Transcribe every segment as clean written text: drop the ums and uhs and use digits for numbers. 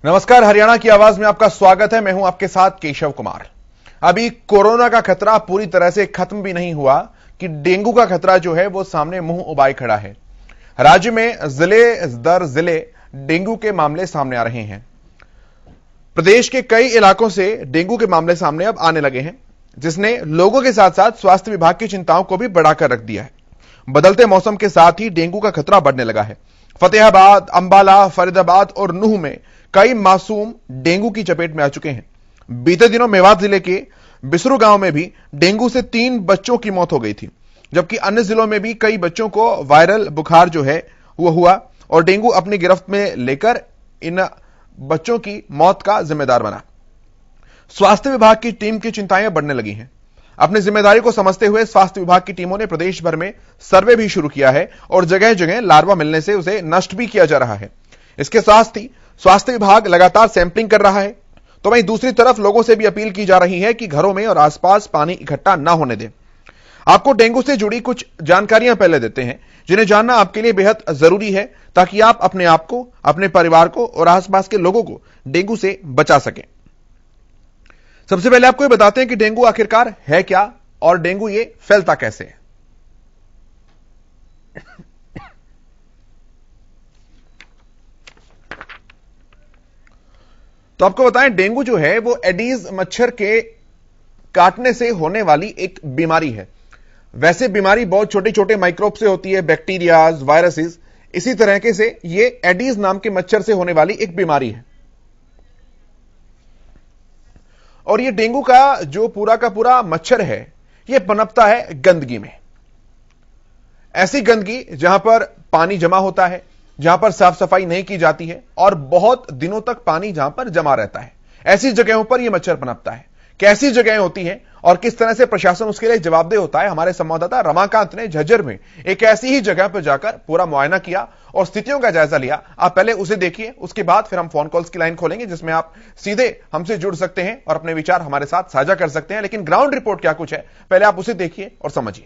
नमस्कार, हरियाणा की आवाज में आपका स्वागत है। मैं हूं आपके साथ केशव कुमार। अभी कोरोना का खतरा पूरी तरह से खत्म भी नहीं हुआ कि डेंगू का खतरा जो है वो सामने मुंह उबाए खड़ा है। राज्य में जिले दर जिले डेंगू के मामले सामने आ रहे हैं। प्रदेश के कई इलाकों से डेंगू के मामले सामने अब आने लगे हैं, जिसने लोगों के साथ साथ स्वास्थ्य विभाग की चिंताओं को भी बढ़ाकर रख दिया है। बदलते मौसम के साथ ही डेंगू का खतरा बढ़ने लगा है। फतेहाबाद, अंबाला, फरीदाबाद और नूह में कई मासूम डेंगू की चपेट में आ चुके हैं। बीते दिनों मेवात जिले के बिसरू गांव में भी डेंगू से 3 बच्चों की मौत हो गई थी, जबकि अन्य जिलों में भी कई बच्चों को वायरल बुखार जो है वो हुआ और डेंगू अपनी गिरफ्त में लेकर इन बच्चों की मौत का जिम्मेदार बना। स्वास्थ्य विभाग की टीम की चिंताएं बढ़ने लगी हैं। अपनी जिम्मेदारी को समझते हुए स्वास्थ्य विभाग की टीमों ने प्रदेश भर में सर्वे भी शुरू किया है और जगह जगह लार्वा मिलने से उसे नष्ट भी किया जा रहा है। इसके साथ ही स्वास्थ्य विभाग लगातार सैंपलिंग कर रहा है, तो वहीं दूसरी तरफ लोगों से भी अपील की जा रही है कि घरों में और आसपास पानी इकट्ठा ना होने दें। आपको डेंगू से जुड़ी कुछ जानकारियां पहले देते हैं, जिन्हें जानना आपके लिए बेहद जरूरी है, ताकि आप अपने आप को, अपने परिवार को और आसपास के लोगों को डेंगू से बचा सकें। सबसे पहले आपको ये बताते हैं कि डेंगू आखिरकार है क्या और डेंगू ये फैलता कैसे है। तो आपको बताएं, डेंगू जो है वो एडीज मच्छर के काटने से होने वाली एक बीमारी है। वैसे बीमारी बहुत छोटे छोटे माइक्रोब से होती है, बैक्टीरियाज, वायरसेस। इसी तरह के से ये एडीज नाम के मच्छर से होने वाली एक बीमारी है। और ये डेंगू का जो पूरा का पूरा मच्छर है, ये पनपता है गंदगी में। ऐसी गंदगी जहां पर पानी जमा होता है, जहां पर साफ सफाई नहीं की जाती है और बहुत दिनों तक पानी जहां पर जमा रहता है, ऐसी जगहों पर यह मच्छर पनपता है। कैसी जगहें होती हैं और किस तरह से प्रशासन उसके लिए जवाबदेह होता है, हमारे संवाददाता रमाकांत ने झज्जर में एक ऐसी ही जगह पर जाकर पूरा मुआयना किया और स्थितियों का जायजा लिया। आप पहले उसे देखिए, उसके बाद फिर हम फोन कॉल्स की लाइन खोलेंगे, जिसमें आप सीधे हमसे जुड़ सकते हैं और अपने विचार हमारे साथ साझा कर सकते हैं। लेकिन ग्राउंड रिपोर्ट क्या कुछ है, पहले आप उसे देखिए और समझिए।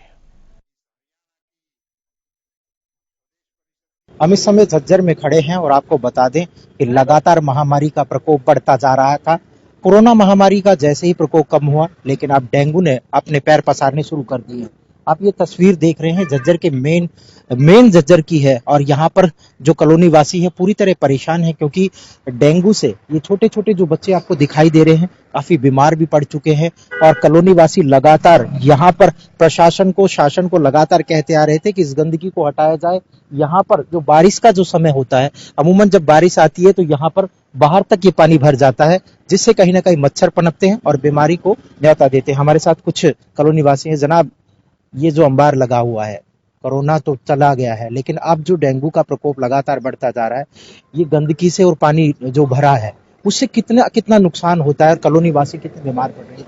हम इस समय झज्जर में खड़े हैं और आपको बता दें कि लगातार महामारी का प्रकोप बढ़ता जा रहा था। कोरोना महामारी का जैसे ही प्रकोप कम हुआ, लेकिन अब डेंगू ने अपने पैर पसारने शुरू कर दिए। आप ये तस्वीर देख रहे हैं झज्जर के मेन झज्जर की है और यहाँ पर जो कॉलोनी वासी है पूरी तरह परेशान है, क्योंकि डेंगू से ये छोटे छोटे जो बच्चे आपको दिखाई दे रहे हैं काफी बीमार भी पड़ चुके हैं। और कॉलोनी वासी लगातार यहाँ पर प्रशासन को, शासन को लगातार कहते आ रहे थे कि इस गंदगी को हटाया जाए। यहाँ पर जो बारिश का जो समय होता है, अमूमन जब बारिश आती है तो यहाँ पर बाहर तक ये पानी भर जाता है, जिससे कहीं ना कहीं मच्छर पनपते हैं और बीमारी को न्योता देते हैं। हमारे साथ कुछ कॉलोनी वासी हैं। जनाब, ये जो अंबार लगा हुआ है, कोरोना तो चला गया है, लेकिन अब जो डेंगू का प्रकोप लगातार बढ़ता जा रहा है, ये गंदगी से और पानी जो भरा है उससे कितना नुकसान होता है और कॉलोनी वासी कितने बीमार पड़ रहे हैं?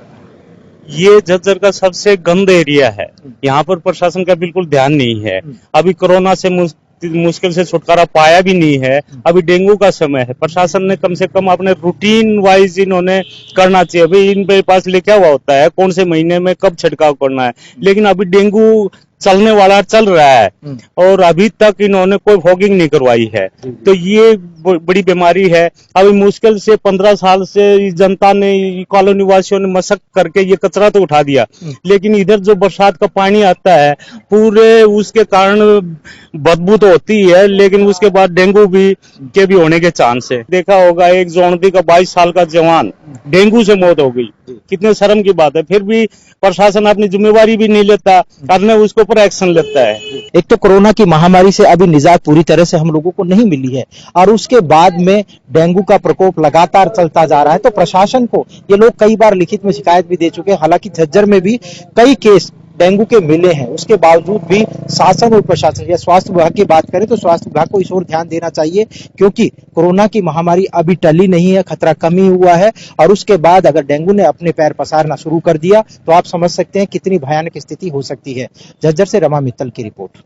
ये झज्जर का सबसे गंद एरिया है। यहाँ पर प्रशासन का बिल्कुल ध्यान नहीं है। अभी कोरोना से मुश्किल से छुटकारा पाया भी नहीं है। अभी डेंगू का समय है। प्रशासन ने कम से कम अपने रूटीन वाइज इन्होंने करना चाहिए। अभी इन पास लिखा हुआ होता है कौन से महीने में कब छिड़काव करना है, लेकिन अभी डेंगू चलने वाला चल रहा है और अभी तक इन्होंने कोई फॉगिंग नहीं करवाई है। तो ये बड़ी बीमारी है। अभी मुश्किल से 15 साल से जनता ने, कॉलोनी वासियों ने मशक करके ये कचरा तो उठा दिया, लेकिन इधर जो बरसात का पानी आता है पूरे उसके कारण बदबू तो होती है, लेकिन उसके बाद डेंगू भी होने के चांस है। देखा होगा एक जोनदी का 22 साल का जवान डेंगू से मौत हो गई। कितने शर्म की बात है। फिर भी प्रशासन अपनी जिम्मेवारी भी नहीं लेता और न उसके ऊपर एक्शन लेता है। एक तो कोरोना की महामारी से अभी निजात पूरी तरह से हम लोगों को नहीं मिली है और उसके बाद में डेंगू का प्रकोप लगातार चलता जा रहा है। तो प्रशासन को ये लोग कई बार लिखित में शिकायत भी दे चुके हैं। हालांकि झज्जर में भी कई केस डेंगू के मिले हैं, उसके बावजूद भी शासन और प्रशासन या स्वास्थ्य विभाग की बात करें तो स्वास्थ्य विभाग को इस ओर ध्यान देना चाहिए, क्योंकि कोरोना की महामारी अभी टली नहीं है, खतरा कम ही हुआ है। और उसके बाद अगर डेंगू ने अपने पैर पसारना शुरू कर दिया तो आप समझ सकते हैं कितनी भयानक स्थिति हो सकती है। झज्जर से रमा मित्तल की रिपोर्ट।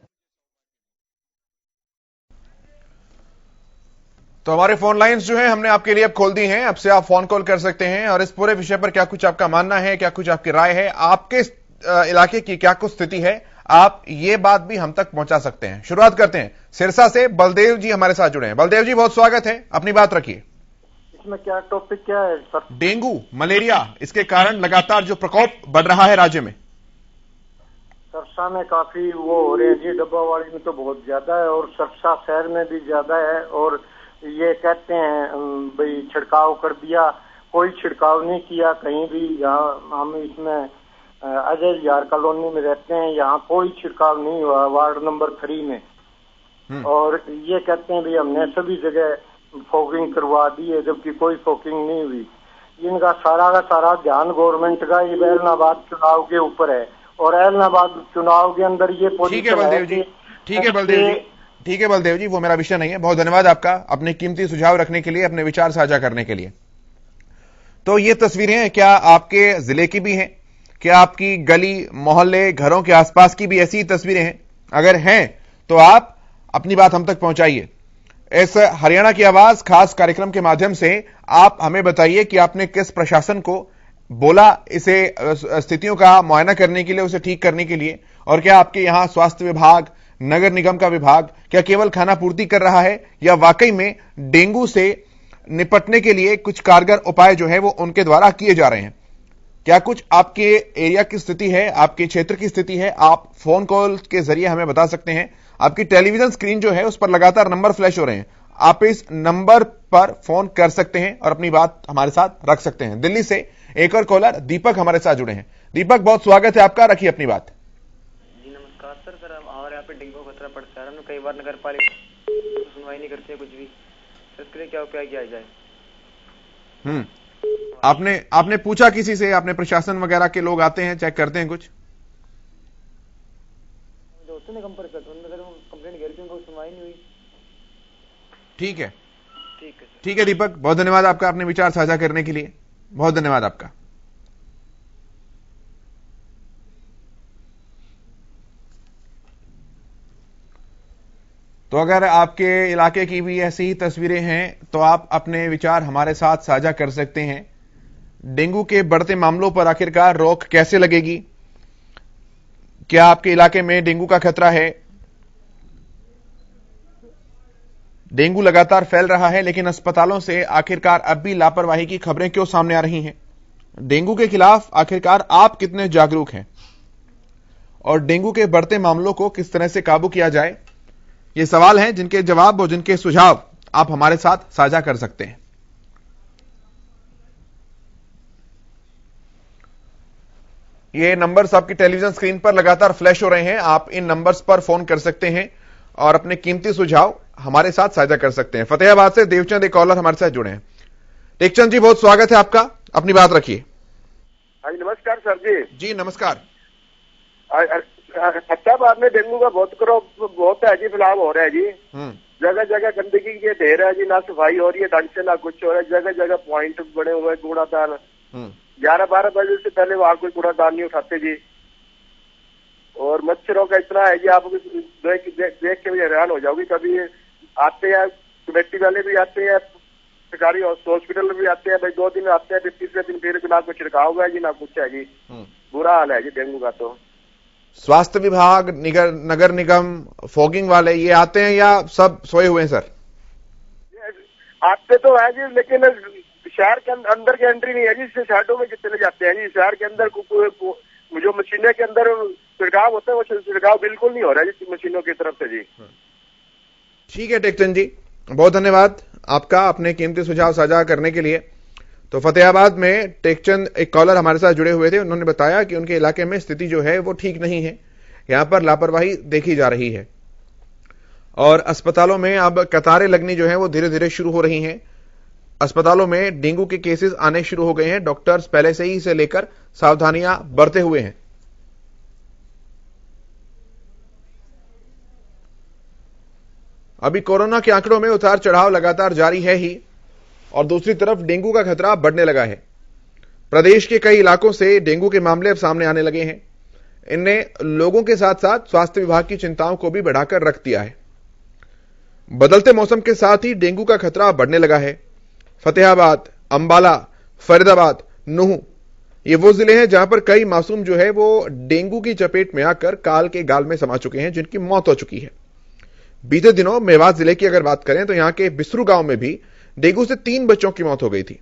तो हमारे फोन लाइंस जो है हमने आपके लिए अब खोल दी हैं। अब से आप फोन कॉल कर सकते हैं और इस पूरे विषय पर क्या कुछ आपका मानना है, क्या कुछ आपकी राय है, आपके इलाके की क्या कुछ स्थिति है, आप ये बात भी हम तक पहुंचा सकते हैं। शुरुआत करते हैं सिरसा से। बलदेव जी हमारे साथ जुड़े हैं। बलदेव जी, बहुत स्वागत है, अपनी बात रखिए। इसमें क्या टॉपिक क्या है सर? डेंगू, मलेरिया, इसके कारण लगातार जो प्रकोप बढ़ रहा है राज्य में। सरसा में काफी वो हो रहे हैं जी, डब्बावाड़ी में तो बहुत ज्यादा है और सरसा शहर में भी ज्यादा है। और ये कहते हैं भाई छिड़काव कर दिया, कोई छिड़काव नहीं किया कहीं भी। यहाँ हम इसमें अजय विहार कॉलोनी में रहते हैं, यहाँ कोई छिड़काव नहीं हुआ वार्ड नंबर 3 में। और ये कहते हैं भाई हमने सभी जगह फॉगिंग करवा दी है, जबकि कोई फॉगिंग नहीं हुई। इनका सारा का सारा ध्यान गवर्नमेंट का ये ऐलनाबाद चुनाव के ऊपर है और ऐलनाबाद चुनाव के अंदर ये ठीक है बलदेव जी, ठीक है बलदेव जी, ठीक है बलदेव जी, वो मेरा विषय नहीं है। बहुत धन्यवाद आपका अपने कीमती सुझाव रखने के लिए, अपने विचार साझा करने के लिए। तो ये तस्वीरें क्या आपके जिले की भी हैं? क्या आपकी गली मोहल्ले घरों के आसपास की भी ऐसी तस्वीरें हैं? अगर हैं तो आप अपनी बात हम तक पहुंचाइए। इस हरियाणा की आवाज खास कार्यक्रम के माध्यम से आप हमें बताइए कि आपने किस प्रशासन को बोला इसे स्थितियों का मुआयना करने के लिए, उसे ठीक करने के लिए, और क्या आपके यहां स्वास्थ्य विभाग, नगर निगम का विभाग क्या केवल खाना पूर्ति कर रहा है या वाकई में डेंगू से निपटने के लिए कुछ कारगर उपाय जो है वो उनके द्वारा किए जा रहे हैं? क्या कुछ आपके एरिया की स्थिति है, आपके क्षेत्र की स्थिति है? आप फोन कॉल के जरिए हमें बता सकते हैं। आपकी टेलीविजन स्क्रीन जो है उस पर लगातार नंबर फ्लैश हो रहे हैं, आप इस नंबर पर फोन कर सकते हैं और अपनी बात हमारे साथ रख सकते हैं। दिल्ली से एक और कॉलर दीपक हमारे साथ जुड़े हैं। दीपक, बहुत स्वागत है आपका, रखिए अपनी बात। जी नमस्कार सर। हमारे यहाँ पे डेंगू खतरा पड़ता है, कई बार नगर पालिका सुनवाई नहीं करती है कुछ भी। सर इसके लिए क्या उपाय किया जाए? आपने पूछा किसी से? आपने प्रशासन वगैरह के लोग आते हैं, चेक करते हैं कुछ? दोस्तों ने कंप्लेंट किया थी, उनको सुनवाई नहीं हुई। ठीक है, ठीक है सर। ठीक है दीपक, बहुत धन्यवाद आपका अपने विचार साझा करने के लिए, बहुत धन्यवाद आपका। तो अगर आपके इलाके की भी ऐसी ही तस्वीरें हैं तो आप अपने विचार हमारे साथ साझा कर सकते हैं। डेंगू के बढ़ते मामलों पर आखिरकार रोक कैसे लगेगी? क्या आपके इलाके में डेंगू का खतरा है? डेंगू लगातार फैल रहा है, लेकिन अस्पतालों से आखिरकार अब भी लापरवाही की खबरें क्यों सामने आ रही हैं? डेंगू के खिलाफ आखिरकार आप कितने जागरूक हैं? और डेंगू के बढ़ते मामलों को किस तरह से काबू किया जाए? ये सवाल हैं जिनके जवाब और जिनके सुझाव आप हमारे साथ साझा कर सकते हैं। ये नंबर्स आपकी टेलीविजन स्क्रीन पर लगातार फ्लैश हो रहे हैं, आप इन नंबर्स पर फोन कर सकते हैं और अपने कीमती सुझाव हमारे साथ साझा कर सकते हैं। फतेहाबाद से देवचंद एक कॉलर हमारे साथ जुड़े हैं। टेकचंद जी, बहुत स्वागत है आपका, अपनी बात रखिए। हाँ जी, नमस्कार सर जी। जी नमस्कार। फतेहाबाद में डेंगू का बहुत है जी, फैलाव हो रहा है जी। जगह जगह गंदगी के ढेर है जी, ना सफाई हो रही है ढंग से, ना कुछ हो रहा है। जगह जगह पॉइंट बने हुए कूड़ादान, 11-12 बजे से पहले वहां कोई कूड़ादान नहीं उठाते जी। और मच्छरों का इतना है जी, आप देख के भी हैरान हो जाओगी। कभी आते हैं कमेटी वाले भी आते हैं, सरकारी हॉस्पिटल भी आते हैं, भाई 2 दिन आते हैं, फिर तीसरे दिन फिर ना कुछ छिड़काव हुआ है जी, ना कुछ है जी। बुरा हाल है जी डेंगू का। तो स्वास्थ्य विभाग, नगर निगम, फॉगिंग वाले ये आते हैं या सब सोए हुए हैं सर? आते तो है जी, लेकिन शहर के अंदर की एंट्री नहीं है जी, इससे शहरों में चले जाते हैं जी। शहर के अंदर जो मशीनें के अंदर छिड़काव होता है वो छिड़काव बिल्कुल नहीं हो रहा है जी मशीनों की तरफ से जी। ठीक है टेकचंद जी, बहुत धन्यवाद आपका अपने कीमती सुझाव साझा करने के लिए। तो फतेहाबाद में टेकचंद एक कॉलर हमारे साथ जुड़े हुए थे, उन्होंने बताया कि उनके इलाके में स्थिति जो है वो ठीक नहीं है, यहां पर लापरवाही देखी जा रही है और अस्पतालों में अब कतारें लगनी जो है वो धीरे धीरे शुरू हो रही हैं। अस्पतालों में डेंगू के केसेस आने शुरू हो गए हैं। डॉक्टर्स पहले से ही इसे लेकर सावधानियां बरते हुए हैं। अभी कोरोना के आंकड़ों में उतार चढ़ाव लगातार जारी है ही और दूसरी तरफ डेंगू का खतरा बढ़ने लगा है। प्रदेश के कई इलाकों से डेंगू के मामले अब सामने आने लगे हैं। इनने लोगों के साथ साथ स्वास्थ्य विभाग की चिंताओं को भी बढ़ाकर रख दिया है। बदलते मौसम के साथ ही डेंगू का खतरा बढ़ने लगा है। फतेहाबाद, अंबाला, फरीदाबाद, नूह ये वो जिले हैं जहां पर कई मासूम जो है वो डेंगू की चपेट में आकर काल के गाल में समा चुके हैं, जिनकी मौत हो चुकी है। बीते दिनों मेवात जिले की अगर बात करें तो यहां के बिसरू गांव में भी डेंगू से 3 बच्चों की मौत हो गई थी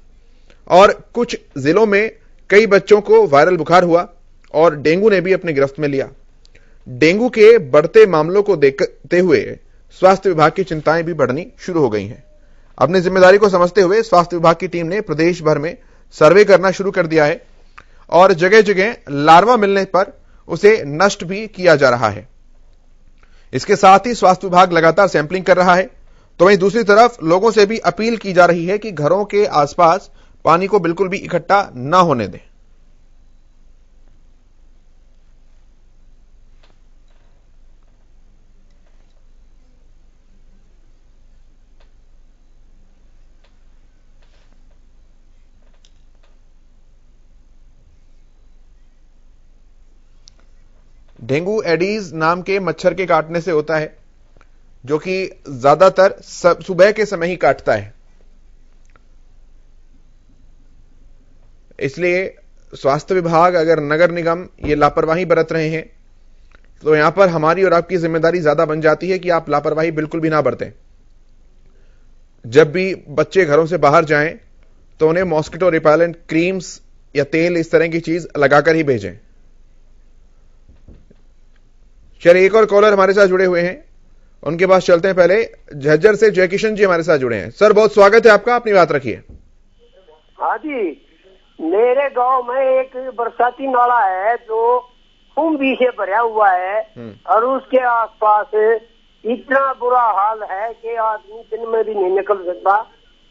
और कुछ जिलों में कई बच्चों को वायरल बुखार हुआ और डेंगू ने भी अपने गिरफ्त में लिया। डेंगू के बढ़ते मामलों को देखते हुए स्वास्थ्य विभाग की चिंताएं भी बढ़नी शुरू हो गई हैं। अपनी जिम्मेदारी को समझते हुए स्वास्थ्य विभाग की टीम ने प्रदेश भर में सर्वे करना शुरू कर दिया है और जगह जगह लार्वा मिलने पर उसे नष्ट भी किया जा रहा है। इसके साथ ही स्वास्थ्य विभाग लगातार सैंपलिंग कर रहा है, तो वहीं दूसरी तरफ लोगों से भी अपील की जा रही है कि घरों के आसपास पानी को बिल्कुल भी इकट्ठा न होने दें। डेंगू एडीज नाम के मच्छर के काटने से होता है, जो कि ज्यादातर सुबह के समय ही काटता है। इसलिए स्वास्थ्य विभाग अगर नगर निगम ये लापरवाही बरत रहे हैं तो यहां पर हमारी और आपकी जिम्मेदारी ज्यादा बन जाती है कि आप लापरवाही बिल्कुल भी ना बरतें। जब भी बच्चे घरों से बाहर जाएं तो उन्हें मॉस्किटो रिपेलेंट क्रीम्स या तेल इस तरह की चीज लगाकर ही भेजें। चलिए एक और कॉलर हमारे साथ जुड़े हुए हैं, उनके पास चलते हैं। पहले झज्जर से जयकिशन जी हमारे साथ जुड़े हैं। सर बहुत स्वागत है आपका, अपनी बात रखिए। हाँ जी, मेरे गांव में एक बरसाती नाला है जो कुंभी से भरा हुआ है और उसके आसपास इतना बुरा हाल है कि आदमी दिन में भी नहीं निकल सकता।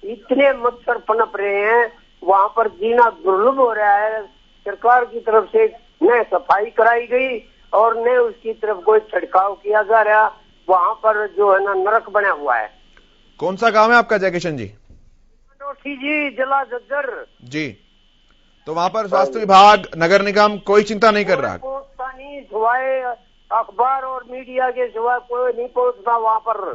इतने मच्छर पनप रहे हैं, वहाँ पर जीना दुर्लभ हो रहा है। सरकार की तरफ से न सफाई कराई गई और न उसकी तरफ कोई छिड़काव किया जा रहा। वहाँ पर जो है ना नरक बना हुआ है। कौन सा गांव है आपका जयकिशन जी? जी, जिला झज्जर जी। तो वहां पर स्वास्थ्य विभाग, नगर निगम कोई चिंता नहीं कर रहा? नहीं, सिवाय अखबार और मीडिया के सिवाय कोई नहीं पहुंचता वहाँ पर।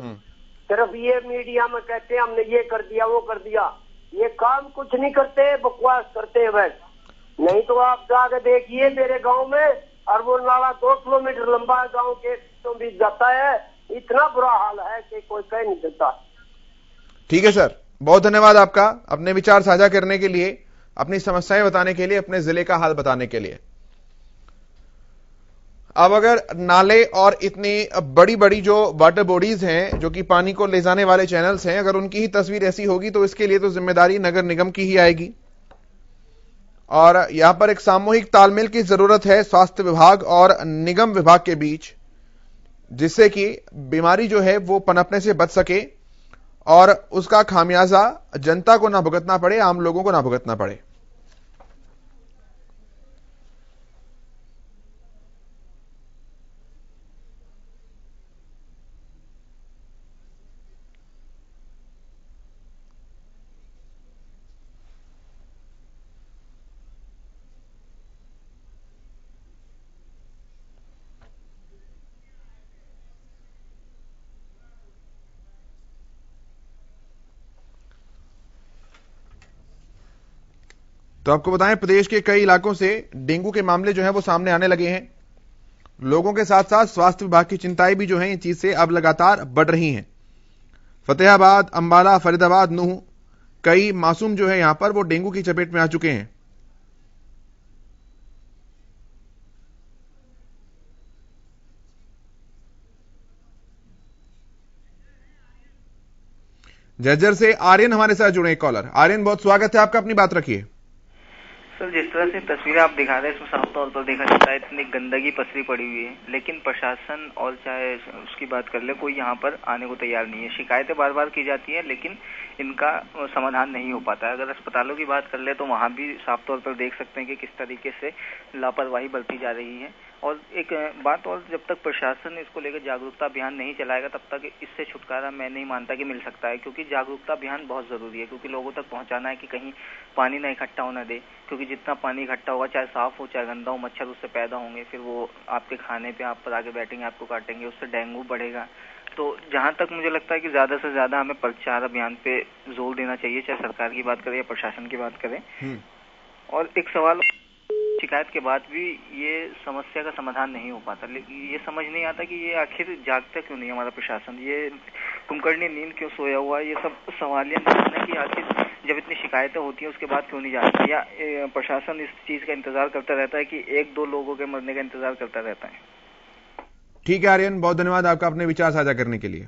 सिर्फ ये मीडिया में कहते हैं हमने ये कर दिया वो कर दिया, ये काम कुछ नहीं करते, बकवास करते हैं बस। नहीं तो आप जाके देखिए मेरे गांव में, और वो नाला 2 किलोमीटर लंबा गांव के तो भी जाता है। इतना बुरा हाल है कि कोई कह नहीं सकता। ठीक है सर, बहुत धन्यवाद आपका अपने विचार साझा करने के लिए, अपनी समस्याएं बताने के लिए, अपने जिले का हाल बताने के लिए। अब अगर नाले और इतनी बड़ी बड़ी जो वाटर बॉडीज हैं, जो कि पानी को ले जाने वाले चैनल्स हैं, अगर उनकी ही तस्वीर ऐसी होगी तो इसके लिए तो जिम्मेदारी नगर निगम की ही आएगी। और यहां पर एक सामूहिक तालमेल की जरूरत है स्वास्थ्य विभाग और निगम विभाग के बीच, जिससे कि बीमारी जो है वो पनपने से बच सके और उसका खामियाजा जनता को ना भुगतना पड़े, आम लोगों को ना भुगतना पड़े। तो आपको बताएं, प्रदेश के कई इलाकों से डेंगू के मामले जो हैं वो सामने आने लगे हैं। लोगों के साथ साथ स्वास्थ्य विभाग की चिंताएं भी जो हैं इस चीज से अब लगातार बढ़ रही हैं। फतेहाबाद, अंबाला, फरीदाबाद, नूह, कई मासूम जो है यहां पर वो डेंगू की चपेट में आ चुके हैं। झज्जर से आर्यन हमारे साथ जुड़े कॉलर। आर्यन बहुत स्वागत है आपका, अपनी बात रखिए। सर, जिस तरह से तस्वीरें आप दिखा रहे हैं इसमें साफ तौर पर देखा जाता है इतनी गंदगी पसरी पड़ी हुई है, लेकिन प्रशासन और चाहे उसकी बात कर ले, कोई यहाँ पर आने को तैयार नहीं है। शिकायतें बार बार की जाती है लेकिन इनका समाधान नहीं हो पाता है। अगर अस्पतालों की बात कर ले तो वहाँ भी साफ तौर पर देख सकते हैं कि किस तरीके से लापरवाही बरती जा रही है। और एक बात और, जब तक प्रशासन इसको लेकर जागरूकता अभियान नहीं चलाएगा तब तक इससे छुटकारा मैं नहीं मानता कि मिल सकता है, क्योंकि जागरूकता अभियान बहुत जरूरी है। क्योंकि लोगों तक पहुंचाना है कि कहीं पानी ना इकट्ठा होना दे, क्योंकि जितना पानी इकट्ठा होगा, चाहे साफ हो चाहे गंदा हो, मच्छर उससे पैदा होंगे, फिर वो आपके खाने पे आप पर आके बैठेंगे, आपको काटेंगे, उससे डेंगू बढ़ेगा। तो जहां तक मुझे लगता है कि ज्यादा से ज्यादा हमें प्रचार अभियान पे जोर देना चाहिए, चाहे सरकार की बात करें या प्रशासन की बात करें। और एक सवाल शिकायत के बाद भी ये समस्या का समाधान नहीं हो पाता। लेकिन ये समझ नहीं आता कि ये आखिर जागता क्यों नहीं हमारा प्रशासन, ये कुंभकर्णी नींद क्यों सोया हुआ है। ये सब सवालिया निशान है कि आखिर जब इतनी शिकायतें होती हैं उसके बाद क्यों नहीं जागती, या प्रशासन इस चीज का इंतजार करता रहता है कि एक दो लोगों के मरने का इंतजार करता रहता है। ठीक है आर्यन, बहुत धन्यवाद आपका अपने विचार साझा करने के लिए।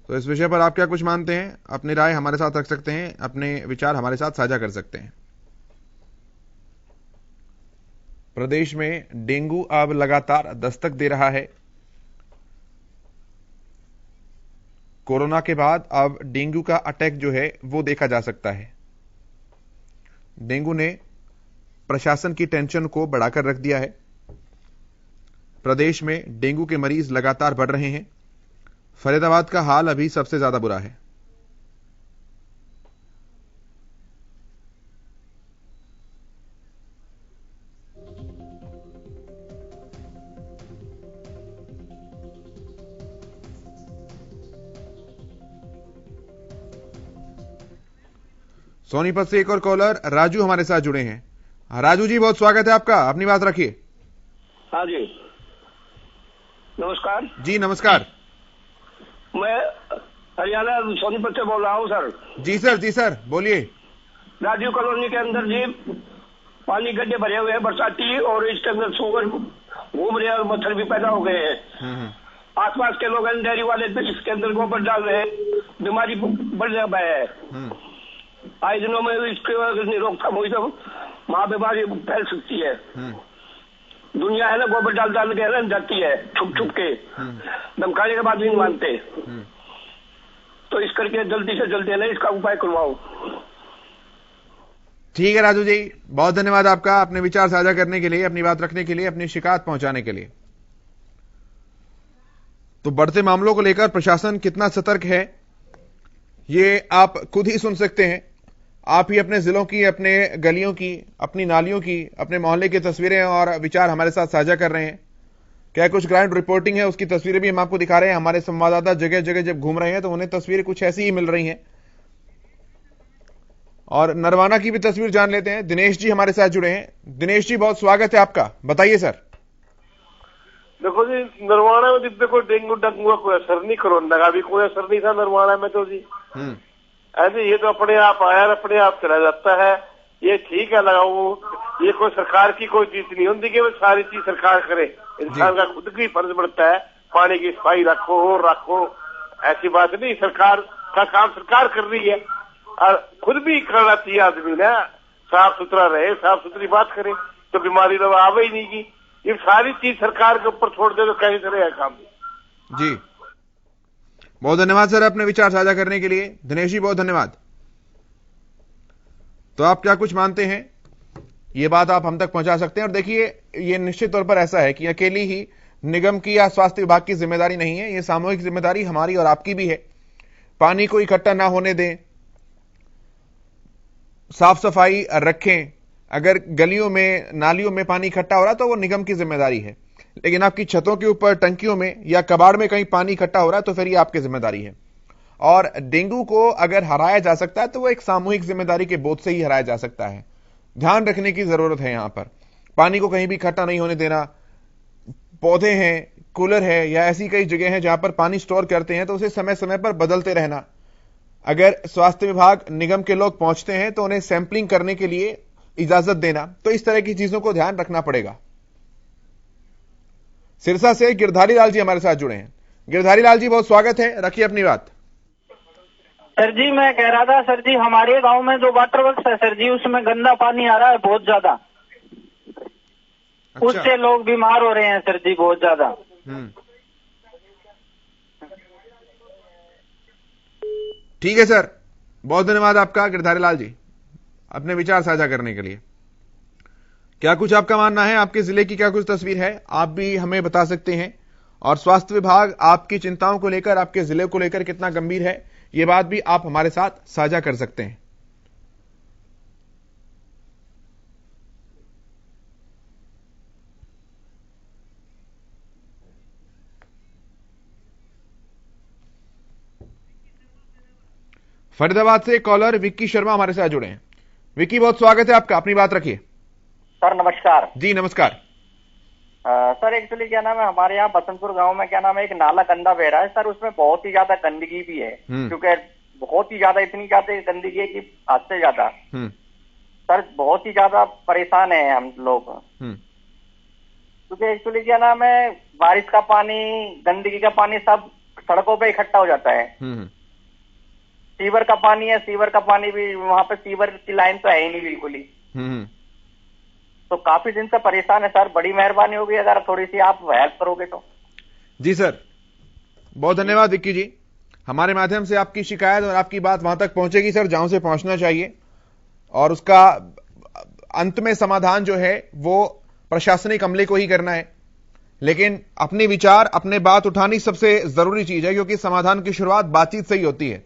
तो इस विषय पर आप क्या कुछ मानते हैं, अपनी राय हमारे साथ रख सकते हैं, अपने विचार हमारे साथ साझा कर सकते हैं। प्रदेश में डेंगू अब लगातार दस्तक दे रहा है। कोरोना के बाद अब डेंगू का अटैक जो है वो देखा जा सकता है। डेंगू ने प्रशासन की टेंशन को बढ़ाकर रख दिया है। प्रदेश में डेंगू के मरीज लगातार बढ़ रहे हैं। फरीदाबाद का हाल अभी सबसे ज्यादा बुरा है। सोनीपत से एक और कॉलर राजू हमारे साथ जुड़े हैं। राजू जी, बहुत स्वागत है आपका, अपनी बात रखिए। हाँ जी, नमस्कार जी नमस्कार। मैं हरियाणा सोनीपत से बोल रहा हूँ सर। जी सर, जी सर, बोलिए। राजीव कॉलोनी के अंदर जी पानी गड्ढे भरे हुए हैं बरसाती, और इसके अंदर सुअर घूम रहे हैं और मच्छर भी पैदा हो गए हैं। आसपास के लोग डेयरी वाले इसके अंदर गोबर डाल रहे हैं, बीमारी बढ़ रहा है। आए दिनों में इसके रोकथाम हुई तो वहां बीमारी फैल सकती है। दुनिया है ना गोबर डाल डाल के ना जाती है छुप छुप के, धमकाने के बाद भी नहीं मानते। तो इस करके जल्दी से जल्दी है ना इसका उपाय करवाओ। ठीक है राजू जी, बहुत धन्यवाद आपका अपने विचार साझा करने के लिए, अपनी बात रखने के लिए, अपनी शिकायत पहुंचाने के लिए। तो बढ़ते मामलों को लेकर प्रशासन कितना सतर्क है ये आप खुद ही सुन सकते हैं। आप ही अपने जिलों की, अपने गलियों की, अपनी नालियों की, अपने मोहल्ले की तस्वीरें और विचार हमारे साथ साझा कर रहे हैं। क्या कुछ ग्राउंड रिपोर्टिंग है, उसकी तस्वीरें भी हम आपको दिखा रहे हैं। हमारे संवाददाता जगह जगह जब घूम रहे हैं तो उन्हें तस्वीरें कुछ ऐसी ही मिल रही हैं। और नरवाना की भी तस्वीर जान लेते हैं। दिनेश जी हमारे साथ जुड़े हैं। दिनेश जी, बहुत स्वागत है आपका, बताइए सर। देखो जी, नरवाना में जितने कोई डेंगू का कोई असर नहीं, कोरोना का भी कोई असर नहीं था नरवाना में तो जी। ऐसे ये तो अपने आप आया और अपने आप चला जाता है। ये ठीक है लगाओ, ये कोई सरकार की कोई चीज नहीं होती कि वो सारी चीज सरकार करे। इंसान का खुद की फर्ज बढ़ता है, पानी की सफाई रखो और रखो, ऐसी बात नहीं। सरकार का काम सरकार कर रही है और खुद भी करना चाहिए आदमी ने, साफ सुथरा रहे, साफ सुथरी बात करे तो बीमारी तो आवे ही नहीं की। ये सारी चीज सरकार के ऊपर छोड़ दे तो कैसे चलेगा काम जी। बहुत धन्यवाद सर अपने विचार साझा करने के लिए। दिनेश जी, बहुत धन्यवाद। तो आप क्या कुछ मानते हैं, ये बात आप हम तक पहुंचा सकते हैं। और देखिए, ये निश्चित तौर पर ऐसा है कि अकेली ही निगम की या स्वास्थ्य विभाग की जिम्मेदारी नहीं है, ये सामूहिक जिम्मेदारी हमारी और आपकी भी है। पानी को इकट्ठा ना होने दें, साफ सफाई रखें। अगर गलियों में, नालियों में पानी इकट्ठा हो रहा है तो वो निगम की जिम्मेदारी है, लेकिन आपकी छतों के ऊपर, टंकियों में या कबाड़ में कहीं पानी इकट्ठा हो रहा है तो फिर ये आपकी जिम्मेदारी है। और डेंगू को अगर हराया जा सकता है तो वो एक सामूहिक जिम्मेदारी के बोझ से ही हराया जा सकता है। ध्यान रखने की जरूरत है। यहां पर पानी को कहीं भी इकट्ठा नहीं होने देना। पौधे हैं, कूलर है या ऐसी कई जगह हैं जहां पर पानी स्टोर करते हैं तो उसे समय समय पर बदलते रहना। अगर स्वास्थ्य विभाग, निगम के लोग पहुंचते हैं तो उन्हें सैंपलिंग करने के लिए इजाजत देना। तो इस तरह की चीजों को ध्यान रखना पड़ेगा। सिरसा से गिरधारी लाल जी हमारे साथ जुड़े हैं। गिरधारी लाल जी, बहुत स्वागत है, रखिए अपनी बात। सर जी, मैं कह रहा था सर जी, हमारे गांव में जो वाटर वर्क्स है सर जी, उसमें गंदा पानी आ रहा है बहुत ज्यादा। अच्छा। उससे लोग बीमार हो रहे हैं सर जी, बहुत ज्यादा। ठीक है सर, बहुत धन्यवाद आपका गिरधारी लाल जी अपने विचार साझा करने के लिए। क्या कुछ आपका मानना है, आपके जिले की क्या कुछ तस्वीर है, आप भी हमें बता सकते हैं। और स्वास्थ्य विभाग आपकी चिंताओं को लेकर, आपके जिले को लेकर कितना गंभीर है, यह बात भी आप हमारे साथ साझा कर सकते हैं। फरीदाबाद से कॉलर विक्की शर्मा हमारे साथ जुड़े हैं। विक्की, बहुत स्वागत है आपका, अपनी बात रखिए। सर नमस्कार। जी नमस्कार। सर एक्चुअली क्या नाम है, हमारे यहाँ बसंतपुर गांव में क्या नाम है, एक नाला गंदा बह रहा है सर। उसमें बहुत ही ज्यादा गंदगी भी है, क्योंकि बहुत ही ज्यादा, इतनी ज्यादा गंदगी है कि हद से ज्यादा। सर बहुत ही ज्यादा परेशान है हम लोग, क्योंकि एक्चुअली क्या नाम है, बारिश का पानी, गंदगी का पानी सब सड़कों पे इकट्ठा हो जाता है। सीवर का पानी है, सीवर का पानी भी वहाँ पे सीवर की लाइन तो है ही नहीं बिल्कुल ही। तो काफी दिन से परेशान है सर, बड़ी मेहरबानी होगी अगर थोड़ी सी आप हेल्प करोगे तो। जी सर, बहुत धन्यवाद विक्की जी। हमारे माध्यम से आपकी शिकायत और आपकी बात वहां तक पहुंचेगी सर, जहां से पहुंचना चाहिए, और उसका अंत में समाधान जो है वो प्रशासनिक अमले को ही करना है। लेकिन अपने विचार, अपने बात उठानी सबसे जरूरी चीज है, क्योंकि समाधान की शुरुआत बातचीत से ही होती है,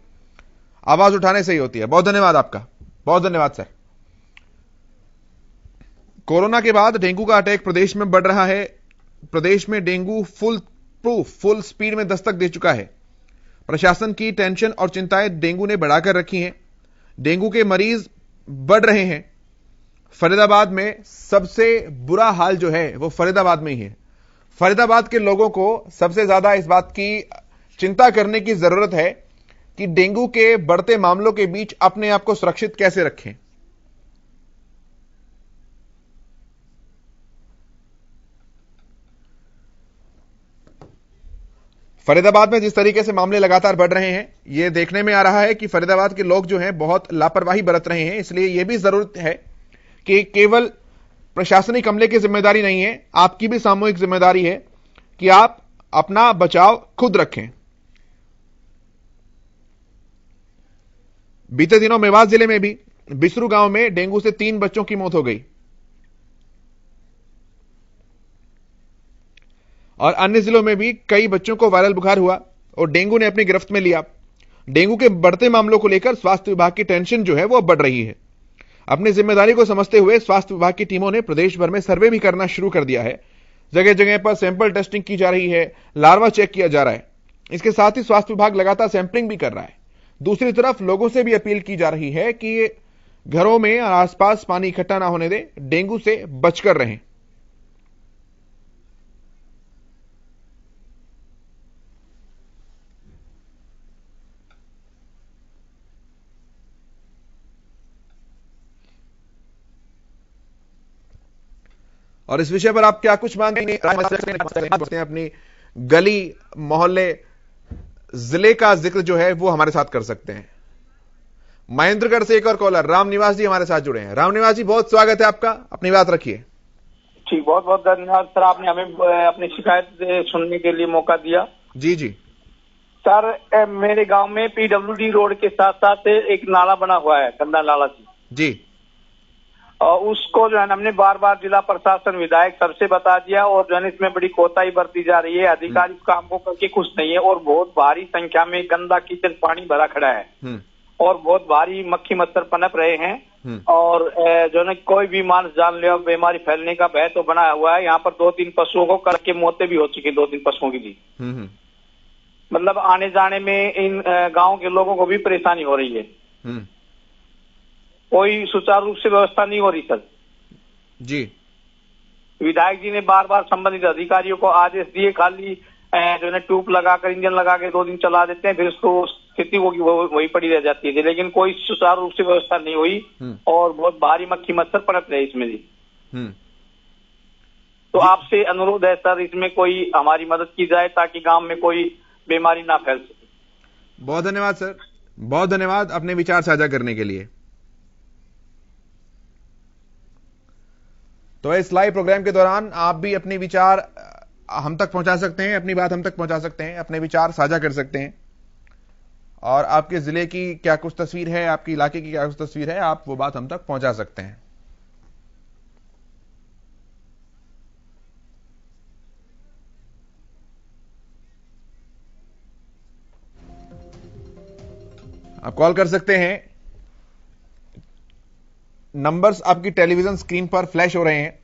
आवाज उठाने से ही होती है। बहुत धन्यवाद आपका, बहुत धन्यवाद सर। कोरोना के बाद डेंगू का अटैक प्रदेश में बढ़ रहा है। प्रदेश में डेंगू फुल स्पीड में दस्तक दे चुका है। प्रशासन की टेंशन और चिंताएं डेंगू ने बढ़ाकर रखी हैं। डेंगू के मरीज बढ़ रहे हैं। फरीदाबाद में सबसे बुरा हाल जो है वो फरीदाबाद में ही है। फरीदाबाद के लोगों को सबसे ज्यादा इस बात की चिंता करने की जरूरत है कि डेंगू के बढ़ते मामलों के बीच अपने आप को सुरक्षित कैसे रखें। फरीदाबाद में जिस तरीके से मामले लगातार बढ़ रहे हैं, यह देखने में आ रहा है कि फरीदाबाद के लोग जो हैं बहुत लापरवाही बरत रहे हैं। इसलिए यह भी जरूरत है कि केवल प्रशासनिक अमले की जिम्मेदारी नहीं है, आपकी भी सामूहिक जिम्मेदारी है कि आप अपना बचाव खुद रखें। बीते दिनों मेवात जिले में भी बिसरू गांव में डेंगू से 3 बच्चों की मौत हो गई और अन्य जिलों में भी कई बच्चों को वायरल बुखार हुआ और डेंगू ने अपनी गिरफ्त में लिया। डेंगू के बढ़ते मामलों को लेकर स्वास्थ्य विभाग की टेंशन जो है वो बढ़ रही है। अपनी जिम्मेदारी को समझते हुए स्वास्थ्य विभाग की टीमों ने प्रदेश भर में सर्वे भी करना शुरू कर दिया है। जगह जगह पर सैंपल टेस्टिंग की जा रही है, लार्वा चेक किया जा रहा है। इसके साथ ही स्वास्थ्य विभाग लगातार सैंपलिंग भी कर रहा है। दूसरी तरफ लोगों से भी अपील की जा रही है कि घरों में और आसपास पानी इकट्ठा ना होने दें, डेंगू से बचकर रहें। और इस विषय पर आप क्या कुछ मांगेंगे, अपनी गली, मोहल्ले, जिले का जिक्र जो है वो हमारे साथ कर सकते हैं। महेंद्रगढ़ से एक और कॉलर रामनिवास जी हमारे साथ जुड़े हैं। रामनिवास जी, बहुत स्वागत है आपका, अपनी बात रखिए। ठीक, बहुत बहुत धन्यवाद सर, आपने हमें अपनी शिकायत सुनने के लिए मौका दिया। जी जी सर, मेरे गांव में पीडब्ल्यूडी रोड के साथ साथ एक नाला बना हुआ है, गंदा नाला जी। और उसको जो है हमने बार बार जिला प्रशासन, विधायक सबसे बता दिया, और जो है इसमें बड़ी कोताही बरती जा रही है। अधिकारी काम को करके खुश नहीं है, और बहुत भारी संख्या में गंदा कीचड़ पानी भरा खड़ा है और बहुत भारी मक्खी मच्छर पनप रहे हैं। और जो है कोई भी मानस जानलेवा बीमारी फैलने का भय तो बना हुआ है। यहाँ पर 2-3 पशुओं को कल के मौतें भी हो चुकी, 2-3 पशुओं की जी। मतलब आने जाने में इन गाँव के लोगों को भी परेशानी हो रही है। कोई सुचारू रूप से व्यवस्था नहीं हो रही सर जी। विधायक जी ने बार बार संबंधित अधिकारियों को आदेश दिए, खाली जो है ट्यूब लगाकर, इंजन लगा के 2 दिन चला देते हैं, फिर उसको स्थिति होगी वही पड़ी रह जाती है। लेकिन कोई सुचारू रूप से व्यवस्था नहीं हुई और बहुत भारी मक्खी मच्छर पनप रहे इसमें जी। तो आपसे अनुरोध है सर, इसमें कोई हमारी मदद की जाए ताकि गांव में कोई बीमारी ना फैल सके। बहुत धन्यवाद सर, बहुत धन्यवाद अपने विचार साझा करने के लिए। तो इस लाइव प्रोग्राम के दौरान आप भी अपने विचार हम तक पहुंचा सकते हैं, अपनी बात हम तक पहुंचा सकते हैं, अपने विचार साझा कर सकते हैं। और आपके जिले की क्या कुछ तस्वीर है, आपके इलाके की क्या कुछ तस्वीर है, आप वो बात हम तक पहुंचा सकते हैं। आप कॉल कर सकते हैं। नंबर्स आपकी टेलीविजन स्क्रीन पर फ्लैश हो रहे हैं।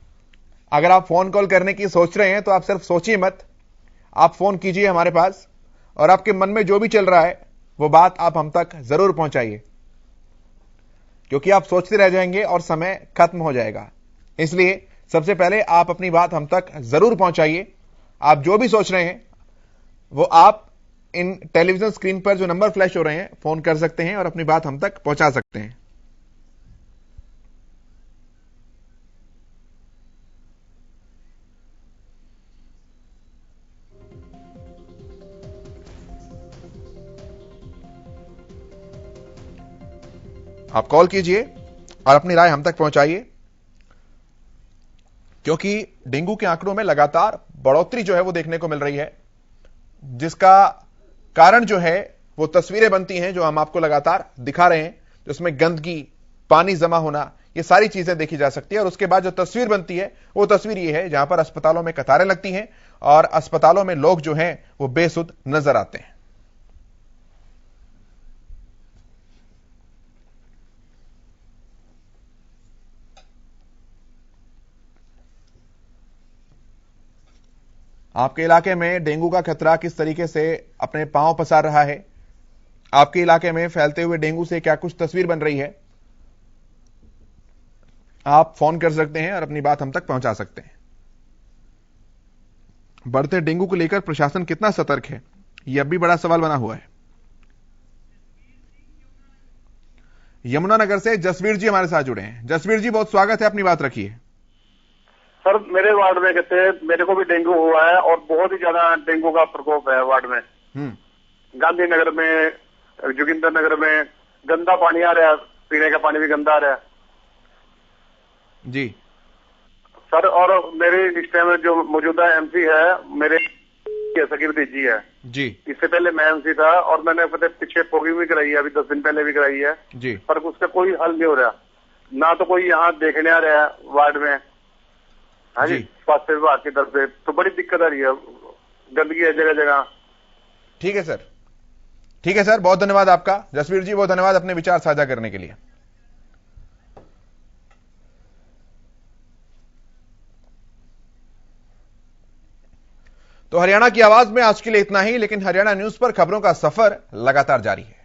अगर आप फोन कॉल करने की सोच रहे हैं तो आप सिर्फ सोचिए मत, आप फोन कीजिए हमारे पास, और आपके मन में जो भी चल रहा है वो बात आप हम तक जरूर पहुंचाइए, क्योंकि आप सोचते रह जाएंगे और समय खत्म हो जाएगा। इसलिए सबसे पहले आप अपनी बात हम तक जरूर पहुंचाइए। आप जो भी सोच रहे हैं वो आप इन टेलीविजन स्क्रीन पर जो नंबर फ्लैश हो रहे हैं फोन कर सकते हैं और अपनी बात हम तक पहुंचा सकते हैं। आप कॉल कीजिए और अपनी राय हम तक पहुंचाइए, क्योंकि डेंगू के आंकड़ों में लगातार बढ़ोतरी जो है वो देखने को मिल रही है, जिसका कारण जो है वो तस्वीरें बनती हैं जो हम आपको लगातार दिखा रहे हैं, जिसमें गंदगी, पानी जमा होना, ये सारी चीजें देखी जा सकती है। और उसके बाद जो तस्वीर बनती है वो तस्वीर ये है जहां पर अस्पतालों में कतारें लगती हैं और अस्पतालों में लोग जो हैं वो बेसुध नजर आते हैं। आपके इलाके में डेंगू का खतरा किस तरीके से अपने पांव पसार रहा है, आपके इलाके में फैलते हुए डेंगू से क्या कुछ तस्वीर बन रही है, आप फोन कर सकते हैं और अपनी बात हम तक पहुंचा सकते हैं। बढ़ते डेंगू को लेकर प्रशासन कितना सतर्क है, यह भी बड़ा सवाल बना हुआ है। यमुनानगर से जसवीर जी हमारे साथ जुड़े हैं। जसवीर जी, बहुत स्वागत है, अपनी बात रखिए। सर, मेरे वार्ड में कहते हैं मेरे को भी डेंगू हुआ है और बहुत ही ज्यादा डेंगू का प्रकोप है वार्ड में। गांधीनगर में, जोगिंदर नगर में गंदा पानी आ रहा है, पीने का पानी भी गंदा आ रहा है जी सर। और मेरे इस टाइम जो मौजूदा एमसी है मेरे सकीर जी है जी। इससे पहले मैं एमसी था और मैंने पीछे पोगी भी कराई है, अभी 10 दिन पहले भी कराई है जी, पर उसका कोई हल नहीं हो रहा। ना तो कोई यहाँ देखने आ रहा है वार्ड में, हाँ जी, स्वास्थ्य विभाग की तरफ से तो बड़ी दिक्कत आ रही है, गंदगी है जगह जगह। ठीक है सर, ठीक है सर, बहुत धन्यवाद आपका जसवीर जी, बहुत धन्यवाद अपने विचार साझा करने के लिए। तो हरियाणा की आवाज में आज के लिए इतना ही, लेकिन हरियाणा न्यूज पर खबरों का सफर लगातार जारी है।